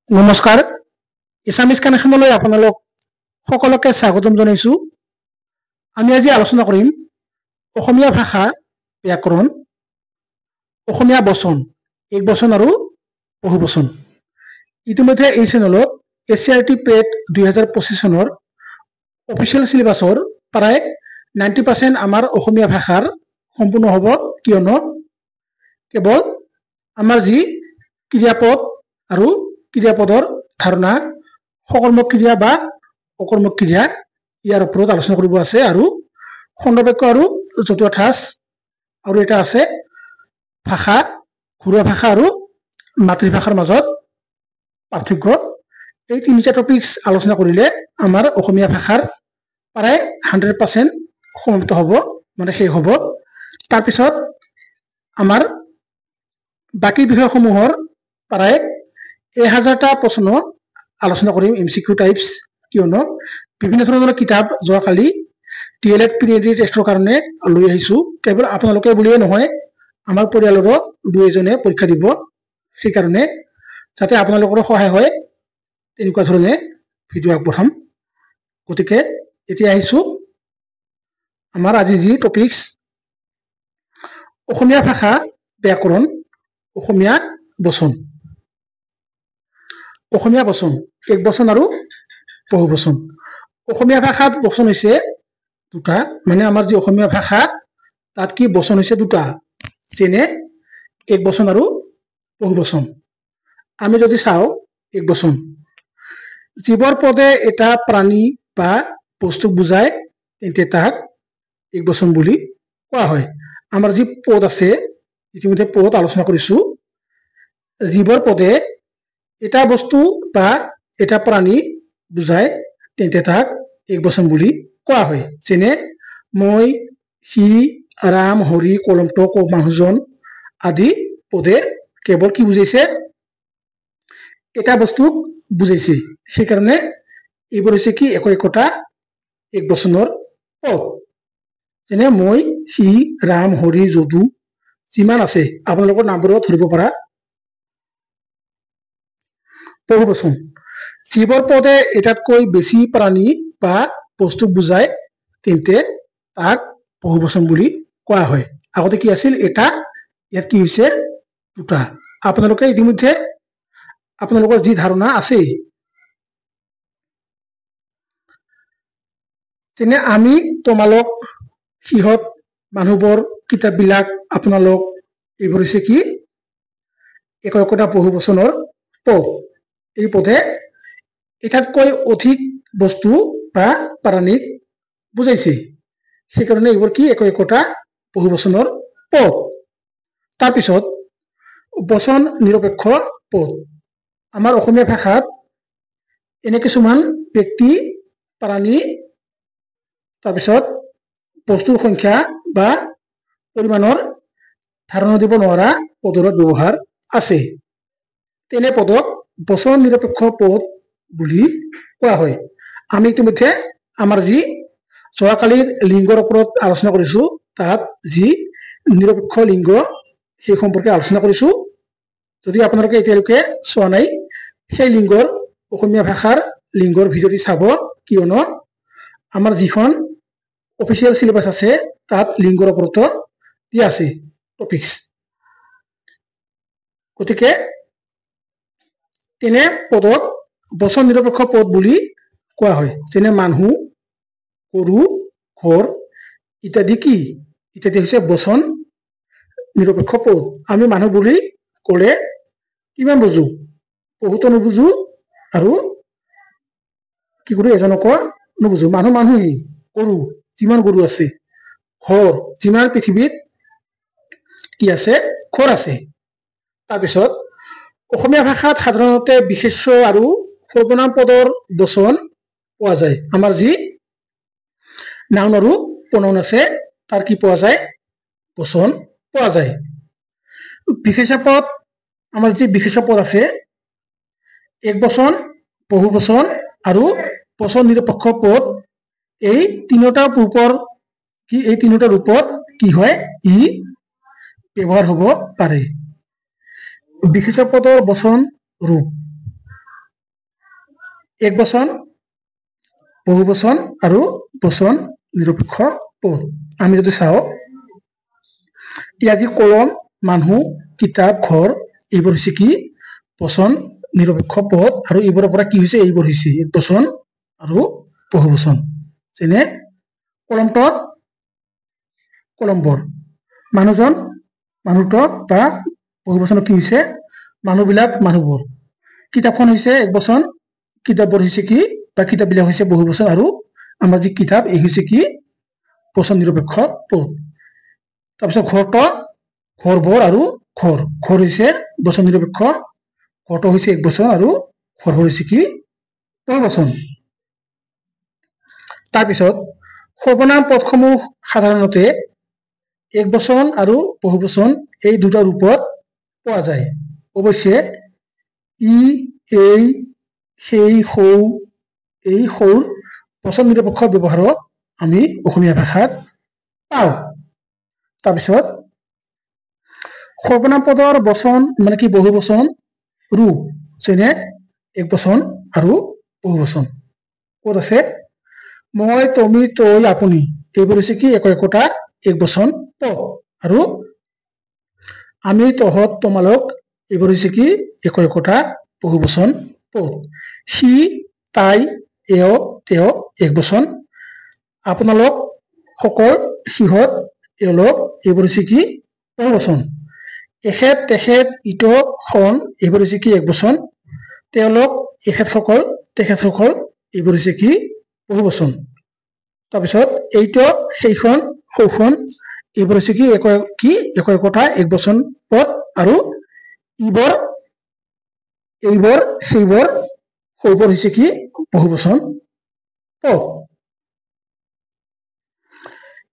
নমস্কাৰ ইছামিজ কানেকশ্যনলৈ আপোনালোক সকলোকে স্বাগতম জনাইছো। আমি আজি আলোচনা কৰিম অসমীয়া ভাষা ব্যাকৰণ, অসমীয়া বচন, এক বচন আৰু বহু বচন। ইতিমধ্যে এই চেনেলত এচিআৰটি পেট 2025 চনৰ অফিচিয়েল চিলেবাছৰ প্ৰায় 90% আমাৰ অসমীয়া ভাষাৰ সম্পূৰ্ণ হ'ব, কিয়নো কেৱল আমাৰ যি ক্ৰিয়াপদ আৰু ক্ৰিয়াপদৰ ধাৰণা, সকৰ্মক ক্ৰিয়া বা অকৰ্মক ক্ৰিয়া ইয়াৰ ওপৰত আলোচনা কৰিব আছে, আৰু খণ্ডবাক্য আৰু জতুৱা ঠাঁচ, আৰু এটা আছে ভাষা, ঘৰুৱা ভাষা আৰু মাতৃভাষাৰ মাজত পাৰ্থক্য। এই তিনিটা টপিকছ আলোচনা কৰিলে আমাৰ অসমীয়া ভাষাৰ প্ৰায় 100% সমাপ্ত হ'ব, মানে শেষ হ'ব। তাৰপিছত আমাৰ বাকী বিষয়সমূহৰ প্ৰায় 1000টা প্ৰশ্ন আলোচনা কৰিম, MCQ টাইপছ, কিয়নো বিভিন্ন ধৰণৰ কিতাপ যোৱাকালি DLED প্ৰি টেষ্টৰ কাৰণে লৈ আহিছো। কেৱল আপোনালোকে বুলিয়ে নহয়, আমাৰ পৰিয়ালৰো দুই এজনে পৰীক্ষা দিব, সেইকাৰণে যাতে আপোনালোকৰো সহায় হয় তেনেকুৱা ধৰণে ভিডিঅ' আগবঢ়াম। গতিকে এতিয়া আহিছো আমাৰ আজি যি টপিকছ, অসমীয়া ভাষা ব্যাকৰণ, অসমীয়া বচন। অসমীয়া বচন, এক বচন আৰু বহু বচন। অসমীয়া ভাষাত বচন হৈছে দুটা, মানে আমাৰ যি অসমীয়া ভাষা তাত কি বচন হৈছে দুটা, যেনে এক বচন আৰু বহু বচন। আমি যদি চাওঁ, এক বচন জীৱৰ পদে এটা প্ৰাণী বা বস্তুক বুজায়, তেন্তে তাক এক বচন বুলি কোৱা হয়। আমাৰ যি পদ আছে, ইতিমধ্যে পদ আলোচনা কৰিছো। জীৱৰ পদে এটা বস্তু বা এটা প্ৰাণী বুজায়, তেন্তে তাক এক বচন বুলি কোৱা হয়। যেনে মই, সি, ৰাম, হৰি, কলমটো, মানুহজন আদি পদে কেৱল কি বুজাইছে, এটা বস্তুক বুজাইছে। সেইকাৰণে এইবোৰ হৈছে কি একোটা এক বচনৰ পদ। যেনে মই, সি, ৰাম, হৰি, যদু, যিমান আছে আপোনালোকৰ নামবোৰো ধৰিব পৰা। বহু বচন জীৱৰ পদে এটাতকৈ বেছি প্ৰাণী বা বস্তুক বুজায়, তেন্তে তাক বহু বচন বুলি কোৱা হয়। আগতে কি আছিল এটা, ইয়াত কি হৈছে দুটা। আপোনালোকে ইতিমধ্যে আপোনালোকৰ যি ধাৰণা আছে, যেনে আমি, তোমালোক, সিহঁত, মানুহবোৰ, কিতাপবিলাক, আপোনালোক, এইবোৰ হৈছে কি একোটা বহু বচনৰ পদ। এই পদে এটাতকৈ অধিক বস্তু বা প্ৰাণীক বুজাইছে, সেইকাৰণে এইবোৰ কি একোটা বহু বচনৰ পদ। তাৰপিছত বচন নিৰপেক্ষ পদ। আমাৰ অসমীয়া ভাষাত এনে কিছুমান ব্যক্তি, প্ৰাণী, তাৰপিছত বস্তুৰ সংখ্যা বা পৰিমাণৰ ধাৰণা দিব নোৱাৰা পদৰ ব্যৱহাৰ আছে। তেনে পদক বচন নিৰপেক্ষ পদ বুলি কোৱা হয়। আমি ইতিমধ্যে আমাৰ যি যোৱাকালিৰ লিংগৰ ওপৰত আলোচনা কৰিছো, তাত যি নিৰপেক্ষ লিংগ সেই সম্পৰ্কে আলোচনা কৰিছো। যদি আপোনালোকে এতিয়ালৈকে চোৱা নাই, সেই লিংগৰ অসমীয়া ভাষাৰ লিংগৰ ভিডিঅ'টি চাব, কিয়নো আমাৰ যিখন অফিচিয়েল চিলেবাছ আছে তাত লিংগৰ ওপৰতো দিয়া আছে টপিকছ। গতিকে তেনে পদক বচন নিৰপেক্ষ পদ বুলি কোৱা হয়। যেনে মানুহ, গৰু, ঘৰ ইত্যাদি কি ইত্যাদি হৈছে বচন নিৰপেক্ষ পদ। আমি মানুহ বুলি ক'লে কিমান বুজো, বহুতো নুবুজো, আৰু কি কৰো এজনকো নুবুজো। মানুহ মানুহেই, গৰু যিমান গৰু আছে, ঘৰ যিমান পৃথিৱীত কি আছে ঘৰ আছে। তাৰপিছত অসমীয়া ভাষাত সাধাৰণতে বিশেষ্য আৰু সৰ্বনাম পদৰ বচন পোৱা যায়। আমাৰ যি নাউন আৰু প্ৰনাউন আছে তাৰ কি পোৱা যায়, বচন পোৱা যায়। বিশেষ্য পদ, আমাৰ যি বিশেষ্য পদ আছে, এক বচন, বহু বচন আৰু বচন নিৰপেক্ষ পদ, এই তিনিটা ৰূপত কি হয়, ই ব্যৱহাৰ হ'ব পাৰে। বিশেষ্য পদৰ বচন ৰূপ, এক বচন বহু বচন আৰু বচন নিৰপেক্ষ পদ আমি যদি চাওঁ ইয়াত কলম মানুহ কিতাপ ঘৰ এইবোৰ হৈছে কি বচন নিৰপেক্ষ পদ আৰু এইবোৰৰ পৰা কি হৈছে এইবোৰ হৈছে এক বচন আৰু বহু বচন যেনে কলমটোত কলমবোৰ মানুহজন মানুহটোত বা বহু বচনত কি হৈছে মানুহবিলাক মানুহবোৰ কিতাপখন হৈছে এক বচন কিতাপবোৰ হৈছে কি বা কিতাপবিলাক হৈছে বহু বচন আৰু আমাৰ যি কিতাপ এই হৈছে কি বচন নিৰপেক্ষ পদ তাৰপিছত ঘৰটো ঘৰবোৰ আৰু ঘৰ ঘৰ হৈছে বচন নিৰপেক্ষ ঘৰটো হৈছে এক বচন আৰু ঘৰবোৰ হৈছে কি বহু বচন তাৰপিছত সৰ্বনাম পদসমূহ সাধাৰণতে এক বচন আৰু বহু বচন এই দুটা ৰূপত পোৱা যায় অৱশ্যে ই এই সেই সৌ এই সৌৰ বচন নিৰপেক্ষ ব্যৱহাৰত আমি অসমীয়া ভাষাত পাওঁ তাৰপিছত সৰ্বনাম পদৰ বচন মানে কি বহু বচন ৰূপ যেনে এক বচন আৰু বহু বচন ক'ত আছে মই তুমি তই আপুনি এইবোৰ হৈছে কি একোটা এক বচন পদ আৰু আমি তহঁত তোমালোক এইবোৰ হৈছে কি একোটা বহু বচন পদ সি তাই এও তেওঁ এক বচন আপোনালোক সকল সিহঁত এওঁলোক এইবোৰ হৈছে কি বহু বচন এখেত তেখেত ইটো খন এইবোৰ হৈছে কি এক বচন তেওঁলোক এখেতসকল তেখেতসকল এইবোৰ হৈছে কি বহু বচন তাৰপিছত এইটো সেইখন সৌখন এইবোৰ হৈছে কি একোটা এক বচন পদ আৰু ইবোৰ এইবোৰ সেইবোৰ সৌবোৰ হৈছে কি বহু বচন পদ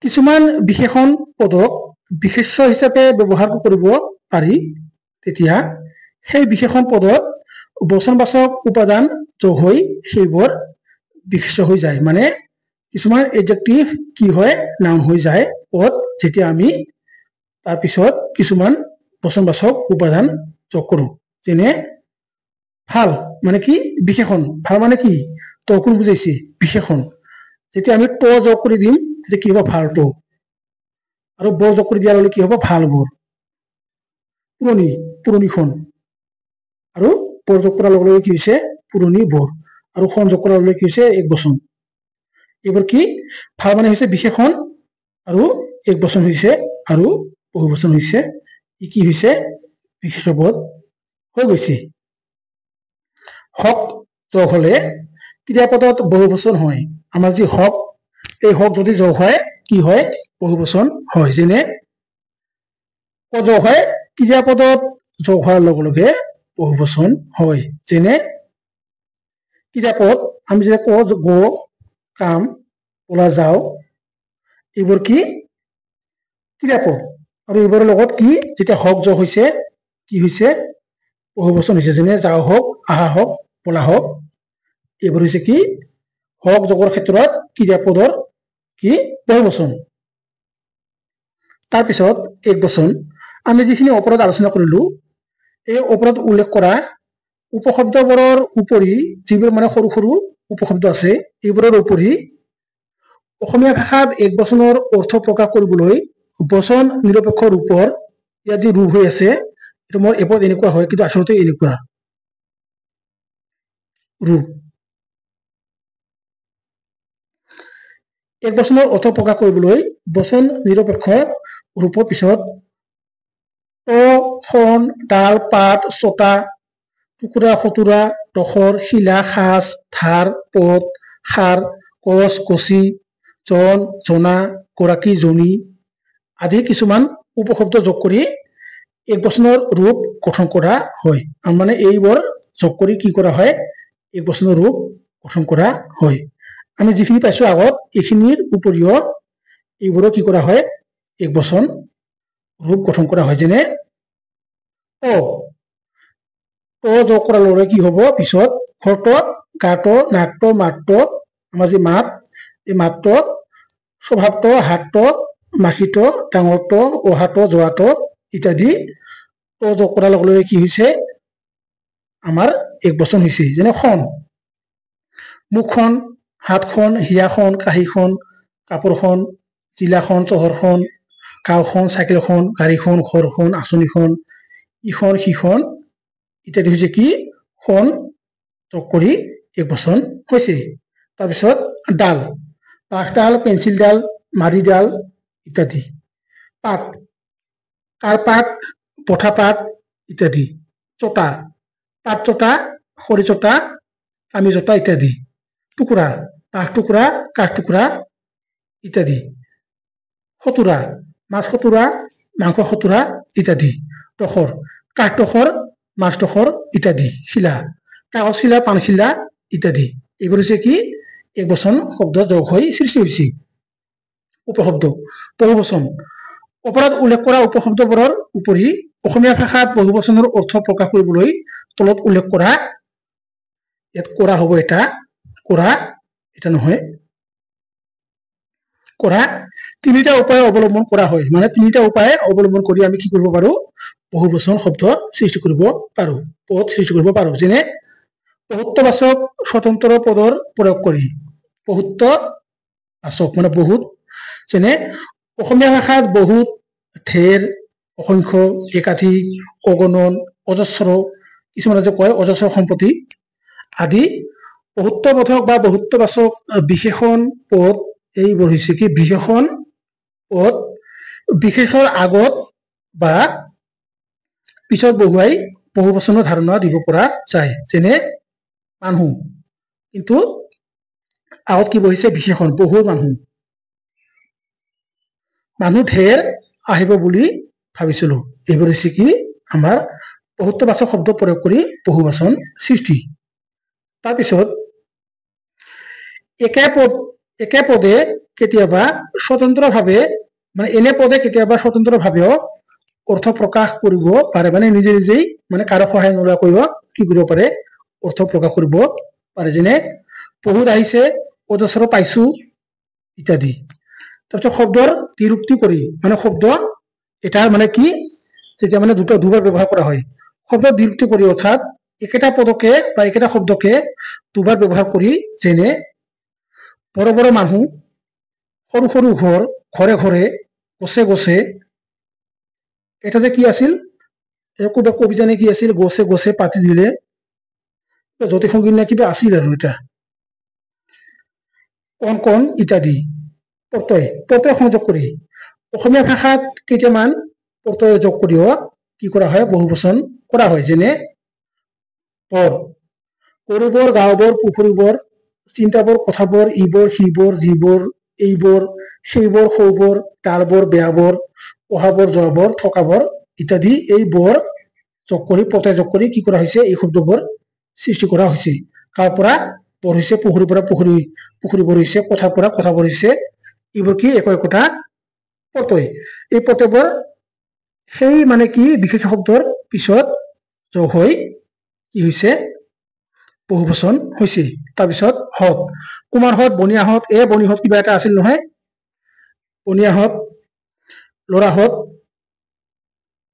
কিছুমান বিশেষণ পদক বিশেষ্য হিচাপে ব্যৱহাৰ কৰিব পাৰি তেতিয়া সেই বিশেষণ পদত বচনবাচক উপাদান যোগ হৈ সেইবোৰ বিশেষ্য হৈ যায় মানে কিছুমান এডজেক্টিভ কি হয় নাউন হৈ যায় পদ যেতিয়া আমি তাৰপিছত কিছুমান বচনবাচক উপাদান যোগ কৰোঁ যেনে ভাল মানে কি বিশেষণ ভাল মানে কি ত কোন বুজাইছে বিশেষণ যেতিয়া আমি ত যোগ কৰি দিম তেতিয়া কি হ'ব ভাল ত আৰু বৰ যোগ কৰি দিয়াৰ লগে কি হ'ব ভাল বৰ পুৰণি পুৰণিখন আৰু বৰ যোগ কৰাৰ লগে লগে কি হৈছে পুৰণি বৰ আৰু খন যোগ কৰাৰ লগে কি হৈছে এক বচন এইবোৰ কি ভাল মানে হৈছে বিশেষণ আৰু এক বচন হৈছে আৰু বহু বচন হৈছে ই কি হৈছে বিশেষ্য পদ হৈ গৈছে হক যোগ হলে ক্ৰিয়াপদত বহু বচন হয় আমাৰ যি হক এই হক যদি যোগ হয় কি হয় বহু বচন হয় যেনে যোগ হয় ক্ৰিয়াপদত যোগ হোৱাৰ লগে লগে বহু বচন হয় যেনে ক্ৰিয়াপদ আমি যে ক গো কাম বলা যাও এইবোৰ কি ক্ৰিয়াপদ আৰু এইবোৰৰ লগত কি যেতিয়া হক যোগ হৈছে কি হৈছে বহু বচন হৈছে যেনে যাও হওক আহা হওক বলা হওক এইবোৰ হৈছে কি হক যোগৰ ক্ষেত্ৰত ক্ৰিয়াপদৰ কি বহু বচন তাৰপিছত এক বচন আমি যিখিনি ওপৰত আলোচনা কৰিলো এই ওপৰত উল্লেখ কৰা উপশব্দবোৰৰ উপৰি যিবোৰ মানে সৰু সৰু উপশব্দ আছে এইবোৰৰ উপৰি অসমীয়া ভাষাত এক বচনৰ অৰ্থ প্ৰকাশ কৰিবলৈ বচন নিৰপেক্ষ ৰূপৰ ইয়াত যি ৰূপ হৈ আছে এইটো মোৰ এপত এনেকুৱা হয় কিন্তু আচলতে এনেকুৱা ৰূপ এক বচনৰ অৰ্থ প্ৰকাশ কৰিবলৈ বচন নিৰপেক্ষ ৰূপৰ পিছত খন ডাল পাত ছটা টুকুৰা খতুৰা ডখৰ শিলা সাজ ধাৰ পথ সাৰ কচ কচি জন জনা গৰাকী জনী আদি কিছুমান উপশব্দ যোগ কৰি এক বচনৰ ৰূপ গঠন কৰা হয় মানে এইবোৰ যোগ কৰি কি কৰা হয় এক বচনৰ ৰূপ গঠন কৰা হয় আমি যিখিনি পাইছো আগত এইখিনিৰ উপৰিও এইবোৰো কি কৰা হয় এক বচন ৰূপ গঠন কৰা হয় যেনে যোগ কৰাৰ লগে কি হ'ব পিছত ঘৰটো গাটো নাকটো মাতটো আমাৰ যি মাত এই মাতটো স্বভাৱটো হাতটো মাখিটো ডাঙৰটো অহাটো যোৱাটো ইত্যাদি যোগ কৰাৰ লগে লগে কি হৈছে আমাৰ এক বচন হৈছে যেনে খন মুখখন, হাতখন, হিয়াখন, কাঁহীখন, কাপোৰখন, জিলাখন, চহৰখন, গাঁওখন, চাইকেলখন, গাড়ীখন, ঘৰখন, আঁচনিখন, ইখন সিখন ইত্যাদি হৈছে কি খন যোগ কৰি এক বচন হৈছে। তাৰপিছত ডাল, বাঁহডাল, পেঞ্চিলডাল, মাৰিডাল ইত্যাদি। পাত, কাৰপাত, পঠাপাত ইত্যাদি। চটা, পাত চটা, খৰি চটা, তামি চটা ইত্যাদি। টুকুৰা, বাঁহ টুকুৰা, কাঠ টুকুৰা ইত্যাদি। খতুৰা, মাছ খতুৰা, মাংস খতুৰা ইত্যাদি। টখৰ, কাঠ টখৰ, মাছ টখৰ ইত্যাদি। শিলা, কাগজ শিলা, পানশিলা ইত্যাদি। এইবোৰ হৈছে কি এক বচন শব্দ যোগ হৈ সৃষ্টি হৈছে। উপশব্দ, বহুবচন, ওপৰত উল্লেখ কৰা উপশব্দবোৰৰ উপৰি অসমীয়া ভাষাত বহুবচনৰ অৰ্থ প্ৰকাশ কৰিবলৈ তলত উল্লেখ কৰা ইয়াত কৰা হ'ব এটা, কৰা এটা নহয়, কৰা তিনিটা উপায় অৱলম্বন কৰা হয়। মানে তিনিটা উপায় অৱলম্বন কৰি আমি কি কৰিব পাৰো বহুবচন শব্দ সৃষ্টি কৰিব পাৰো, পদ সৃষ্টি কৰিব পাৰো। যেনে বহুত্ববাচক স্বতন্ত্ৰ পদৰ প্ৰয়োগ কৰি, বহুত্ববাচক মানে বহুত, যেনে অসমীয়া ভাষাত বহুত, ঢেৰ, অসংখ্য, একাধিক, অগণন, অজস্ৰ, কিছুমানে যে কয় অজস্ৰ সম্পত্তি আদি বহুত্ববোধক বা বহুত্ববাচক বিশেষণ পদ এইবোৰ হৈছে কি বিশেষণ পদ বিশেষৰ আগত বা পিছত বহুৱাই বহুবচনৰ ধাৰণা দিব পৰা যায়। যেনে মানুহ, কিন্তু আগত কি বহিছে বিশেষণ বহুত মানুহ। মানুহ ঢেৰ আহিব বুলি ভাবিছিলো। এইবোৰ হৈছে কি আমাৰ বহুত্ববাচক শব্দ প্ৰয়োগ কৰি বহুবচন সৃষ্টি। তাৰপিছত একে পদে কেতিয়াবা স্বতন্ত্ৰভাৱে মানে এনে পদে কেতিয়াবা স্বতন্ত্ৰভাৱেও অৰ্থ প্ৰকাশ কৰিব পাৰে। মানে নিজে নিজেই মানে কাৰো সহায় নোলোৱাকৈও কি কৰিব পাৰে অৰ্থ প্ৰকাশ কৰিব পাৰে। যেনে বহুত আহিছে, অজস্ৰ পাইছো ইত্যাদি। তাৰপিছত শব্দৰ দ্বিৰূক্তি কৰি মানে শব্দ এটাৰ মানে কি যেতিয়া মানে দুবাৰ ব্যৱহাৰ কৰা হয়, শব্দ দ্বিৰূক্তি কৰি অৰ্থাৎ একেটা পদকে বা একেটা শব্দকে দুবাৰ ব্যৱহাৰ কৰি, যেনে বড় বড় মানুহ, সৰু সৰু ঘৰ, ঘৰে ঘৰে, গছে গছে। এটা যে কি আছিল কবিতানে কি আছিল, গছে গছে পাতি দিলে জ্যোতি সংগীত নে কিবা আছিল আৰু এটা, কণ কণ ইত্যাদি। প্ৰত্যয়, প্ৰত্যয় সংযোগ কৰি অসমীয়া ভাষাত কেইটামান প্ৰত্যয় যোগ কৰিও কি কৰা হয় বহুবচন কৰা হয়। যেনে বৰ, গৰুবৰ, গাঁওবৰ, পুখুৰীবৰ, চিন্তাবৰ, কথাবোৰ, ইবোৰ, সিবোৰ, যিবোৰ, এইবোৰ, সেইবোৰ, সৌবোৰ, তাৰবোৰ, বেয়াবোৰ, পঢ়াবোৰ, যোৱাবোৰ, থকাবোৰ ইত্যাদি। এই বৰ যোগ কৰি প্ৰত্যয় যোগ কৰি কি কৰা হৈছে এই শব্দবোৰ সৃষ্টি কৰা হৈছে। গাঁৱৰ পৰা বৰ হৈছে, পুখুৰীৰ পৰা পুখুৰীবোৰ হৈছে, কথাৰ পৰা কথাবোৰ হৈছে। এইবোৰ কি একোটা প্ৰত্যয়। এই প্ৰত্যয়বোৰ সেই মানে কি বিশেষ শব্দৰ পিছত যোগ হৈ কি হৈছে বহুবচন হৈছে। তাৰপিছত হত, কুমাৰহঁত, বনিয়াহঁত, বনিহঁত কিবা এটা আছিল নহয়, বনিয়াহঁত, লৰাহঁত,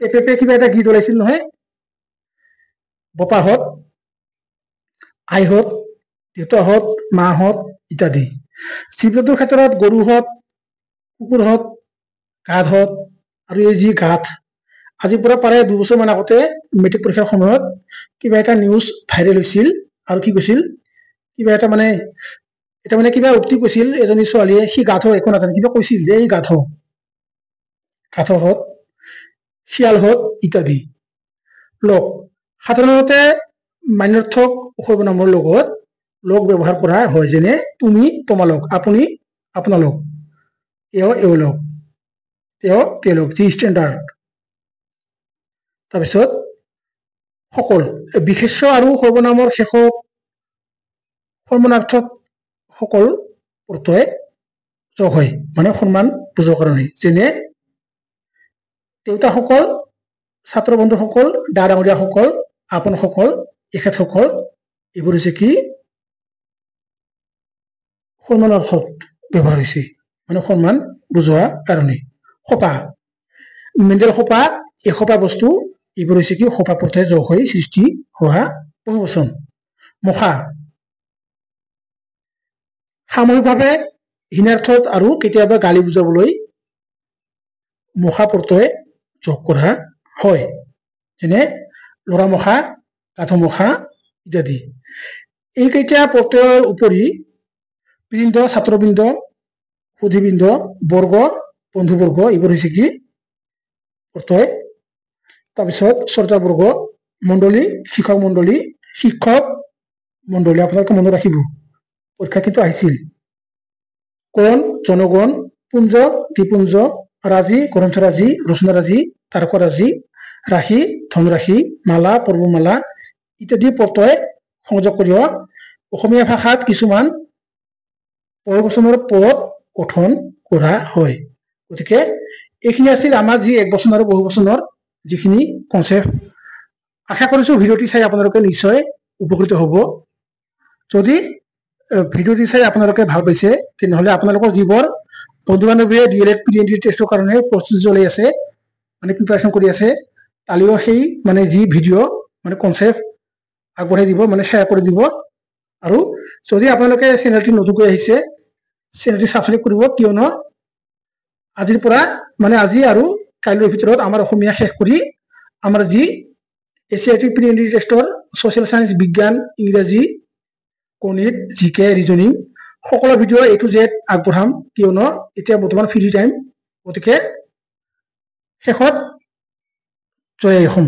পেপে কিবা এটা গীত ওলাইছিল নহয়, বপাহঁত, আইহঁত, দেউতাহঁত, মাহঁত ইত্যাদি। জীৱ জন্তুৰ ক্ষেত্ৰত গৰুহঁত, কুকুৰহঁত, গাধহঁত, আৰু এই যি গাধ, আজিৰ পৰা প্ৰায় 2 বছৰমান আগতে মেট্ৰিক পৰীক্ষাৰ সময়ত কিবা এটা নিউজ ভাইৰেল হৈছিল। আৰু কি কৈছিল কিবা এটা মানে কিবা উক্তি কৈছিল এজনী ছোৱালীয়ে, সি গাধ একো নাজানে কিবা কৈছিল যে এই গাধহঁত, শিয়ালহঁত ইত্যাদি। লোক, সাধাৰণতে মান্যৰ্থক সৰ্বনামৰ লগত লোক ব্যৱহাৰ কৰা হয়। যেনে তুমি, তোমালোক, আপুনি, আপোনালোক, এওঁ, এওঁলোক, তেওঁ, তেওঁলোক, যি ষ্টেণ্ডাৰ্ড। তাৰপিছত সকল, বিশেষ্য আৰু সৰ্বনামৰ শেষত সন্মানাৰ্থক সকল প্ৰত্যয় যোগ হয়, মানে সন্মান বুজোৱাৰ কাৰণে। যেনে দেউতাসকল, ছাত্ৰ বন্ধুসকল, ডা ডাঙৰীয়াসকল, আপোনসকল, এখেতসকল, এইবোৰ হৈছে কি সন্মানাৰ্থত ব্যৱহাৰ হৈছে, মানে সন্মান বুজোৱাৰ কাৰণে। সোপা, মেণ্ডেল সোপা, এসোপা বস্তু, এইবোৰ হৈছে কি সোপা প্ৰত্যয় যোগ হৈ সৃষ্টি হোৱা বহুবচন। মুখা, সাময়িকভাৱে হীনাৰ্থত আৰু কেতিয়াবা গালি বুজাবলৈ মখা প্ৰত্যয় যোগ কৰা হয়, যেনে লৰা-মখা, কাঠ-মখা ইত্যাদি। এইকেইটা প্ৰত্যয়ৰ উপৰি বৃন্দ, ছাত্ৰবৃন্দ, সুধীবৃন্দ, বৰ্গ, বন্ধুবৰ্গ এইবোৰ হৈছে কি প্ৰত্যয়। তাৰপিছত শ্ৰোতাবৰ্গ, মণ্ডলী, শিক্ষক মণ্ডলী, শিক্ষক মণ্ডলী আপোনালোকে মনত ৰাখিব, পৰীক্ষা কিন্তু আহিছিল। কোন, জনগণ, পুঞ্জ, দ্বিপুঞ্জ, ৰাজি, গ্ৰন্থৰাজি, ৰচনাৰাজি, তাৰকাৰাজি, ৰাশি, ধনৰাশি, মালা, পৰ্বমালা ইত্যাদি প্ৰত্যয় সংযোগ কৰি অসমীয়া ভাষাত কিছুমান বহুবচনৰ পদ গঠন কৰা হয়। গতিকে এইখিনি আছিল আমাৰ যি এক বচন আৰু বহু বচনৰ যিখিনি কনচেপ্ট। আশা কৰিছো ভিডিঅ'টি চাই আপোনালোকে নিশ্চয় উপকৃত হ'ব। যদি ভিডিঅ'টি চাই আপোনালোকে ভাল পাইছে তেনেহ'লে আপোনালোকৰ যিবোৰ বন্ধু বান্ধৱীয়ে DLED প্ৰি-এণ্ট্ৰি টেষ্টৰ কাৰণে প্ৰস্তুতি চলাই আছে, মানে প্ৰিপাৰেশ্যন কৰি আছে, তালৈও সেই মানে যি ভিডিঅ' মানে কনচেপ্ট আগবঢ়াই দিব, মানে শ্বেয়াৰ কৰি দিব। আৰু যদি আপোনালোকে চেনেলটি নতুনকৈ আহিছে চেনেলটি ছাবস্ক্ৰাইব কৰিব, কিয়নো আজিৰ পৰা মানে আজি আৰু কাইলৈৰ ভিতৰত আমাৰ অসমীয়া শেষ কৰি আমাৰ যি ACRT প্ৰি-এণ্ট্ৰি টেষ্টৰ ছ'চিয়েল চায়েন্স, বিজ্ঞান, ইংৰাজী, গণিত, GK, ৰিজনিং সকলো ভিডিঅ' A to Z আগবঢ়াম, কিয়নো এতিয়া বৰ্তমান ফ্ৰী টাইম। গতিকে শেষত জয় অসম।